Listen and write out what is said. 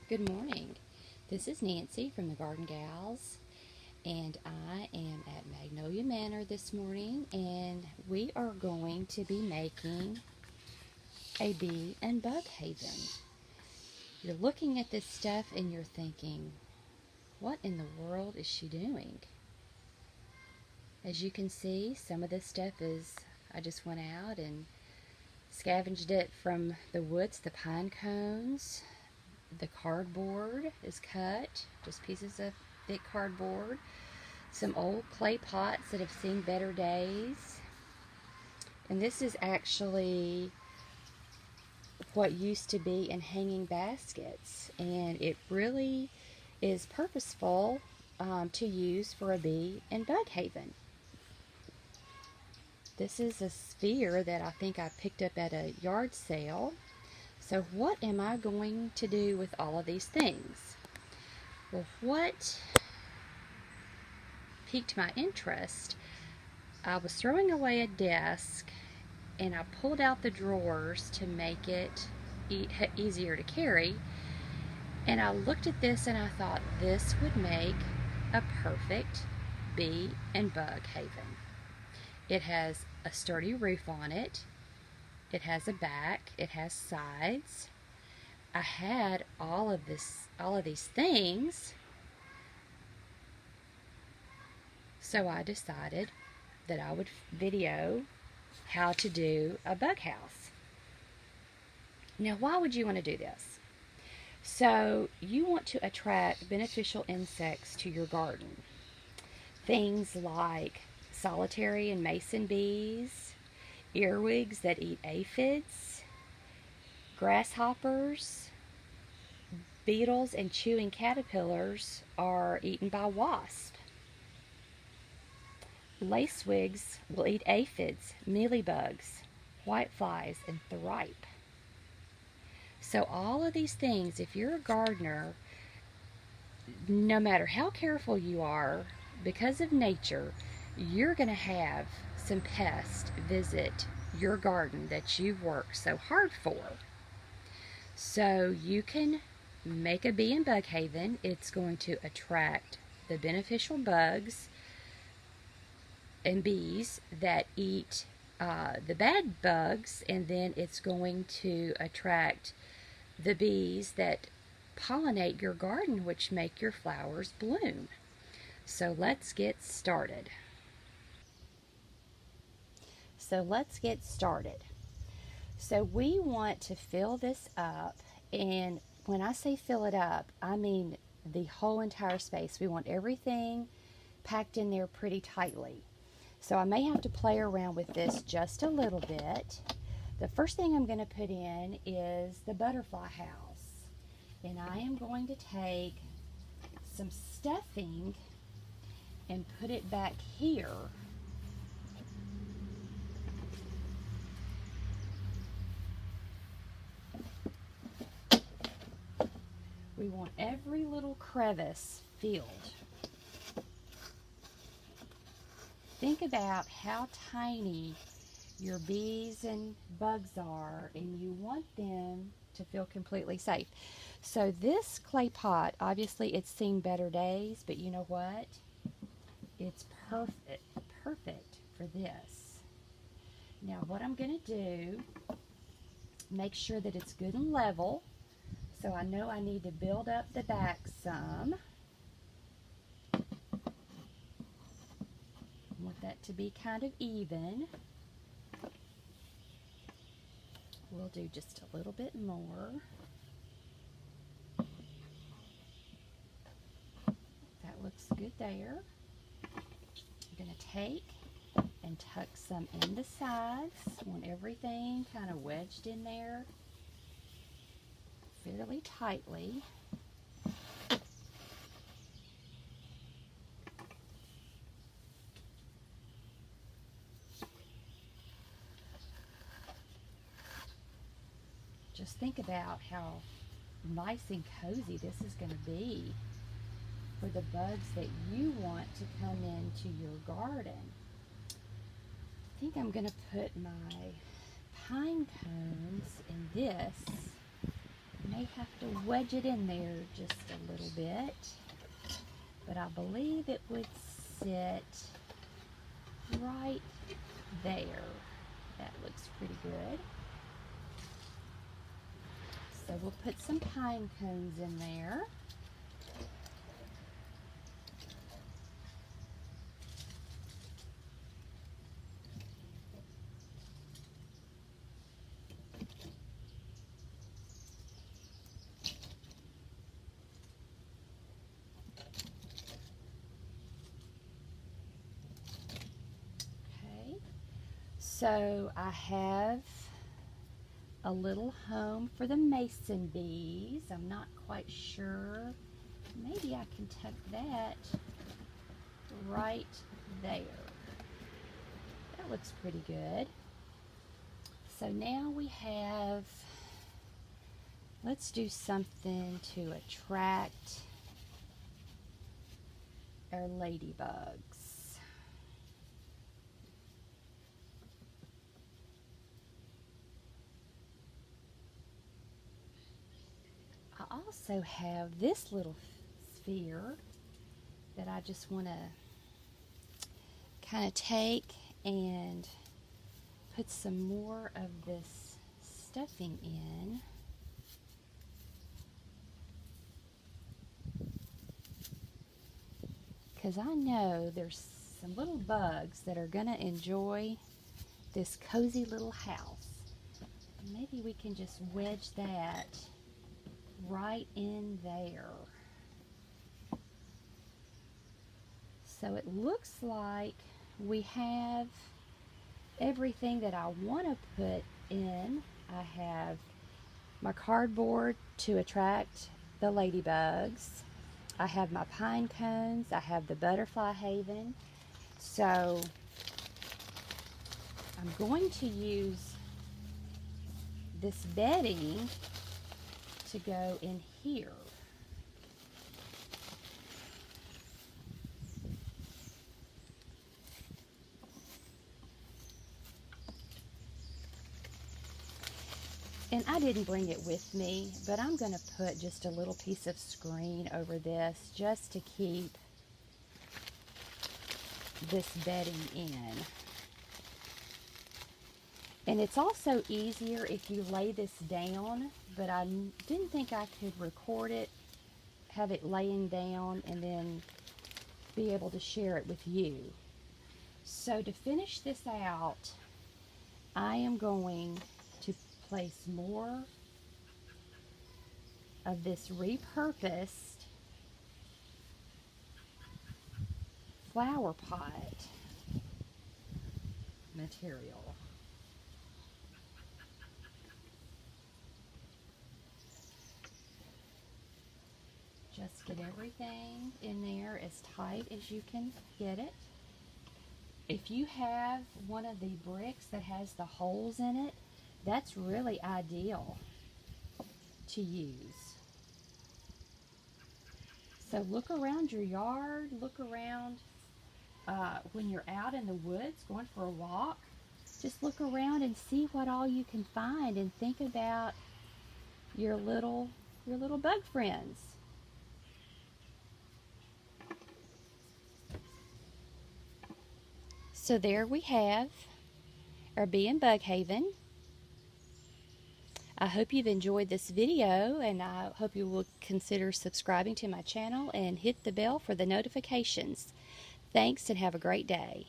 Good morning. This is Nancy from the Garden Gals, and I am at Magnolia Manor this morning, and we are going to be making a bee and bug haven. You're looking at this stuff and you're thinking, what in the world is she doing? As you can see, some of this stuff is, I just went out and scavenged it from the woods, the pine cones. The cardboard is cut, just pieces of thick cardboard. Some old clay pots that have seen better days. And this is actually what used to be in hanging baskets. And it really is purposeful to use for a bee and bug haven. This is a sphere that I think I picked up at a yard sale. So what am I going to do with all of these things? Well, what piqued my interest, I was throwing away a desk and I pulled out the drawers to make it easier to carry, and I looked at this and I thought this would make a perfect bee and bug haven. It has a sturdy roof on it. It has a back. It has sides. I had all of these things, so I decided that I would video how to do a bug house. Now, why would you want to do this? So, you want to attract beneficial insects to your garden. Things like solitary and mason bees, earwigs that eat aphids, grasshoppers, beetles, and chewing caterpillars are eaten by wasps. Lacewigs will eat aphids, mealybugs, whiteflies, and thripe. So all of these things, if you're a gardener, no matter how careful you are, because of nature, you're going to have some pests visit your garden that you've worked so hard for. So you can make a bee and bug haven. It's going to attract the beneficial bugs and bees that eat the bad bugs, and then it's going to attract the bees that pollinate your garden, which make your flowers bloom. So let's get started. So we want to fill this up, and when I say fill it up, I mean the whole entire space. We want everything packed in there pretty tightly. So I may have to play around with this just a little bit. The first thing I'm going to put in is the butterfly house. And I am going to take some stuffing and put it back here. We want every little crevice filled. Think about how tiny your bees and bugs are, and you want them to feel completely safe. So this clay pot, obviously it's seen better days, but you know what? It's perfect for this. Now what I'm going to do, make sure that it's good and level. So I know I need to build up the back some. I want that to be kind of even. We'll do just a little bit more. That looks good there. I'm going to take and tuck some in the sides. I want everything kind of wedged in there fairly tightly. Just think about how nice and cozy this is going to be for the bugs that you want to come into your garden. I think I'm going to put my pine cones in this. I may have to wedge it in there just a little bit, but I believe it would sit right there. That looks pretty good. So we'll put some pine cones in there. So I have a little home for the mason bees. I'm not quite sure. Maybe I can tuck that right there. That looks pretty good. So now we have, let's do something to attract our ladybugs. I also have this little sphere that I just want to kind of take and put some more of this stuffing in. Because I know there's some little bugs that are going to enjoy this cozy little house. Maybe we can just wedge that right in there. So it looks like we have everything that I want to put in. I have my cardboard to attract the ladybugs. I have my pine cones. I have the butterfly haven. So I'm going to use this bedding to go in here. And I didn't bring it with me, but I'm going to put just a little piece of screen over this just to keep this bedding in. And it's also easier if you lay this down, but I didn't think I could record it, have it laying down, and then be able to share it with you. So to finish this out, I am going to place more of this repurposed flower pot material. Just get everything in there as tight as you can get it. If you have one of the bricks that has the holes in it, that's really ideal to use. So look around your yard, look around when you're out in the woods going for a walk. Just look around and see what all you can find, and think about your little bug friends. So there we have our bee and bug haven. I hope you've enjoyed this video, and I hope you will consider subscribing to my channel and hit the bell for the notifications. Thanks, and have a great day.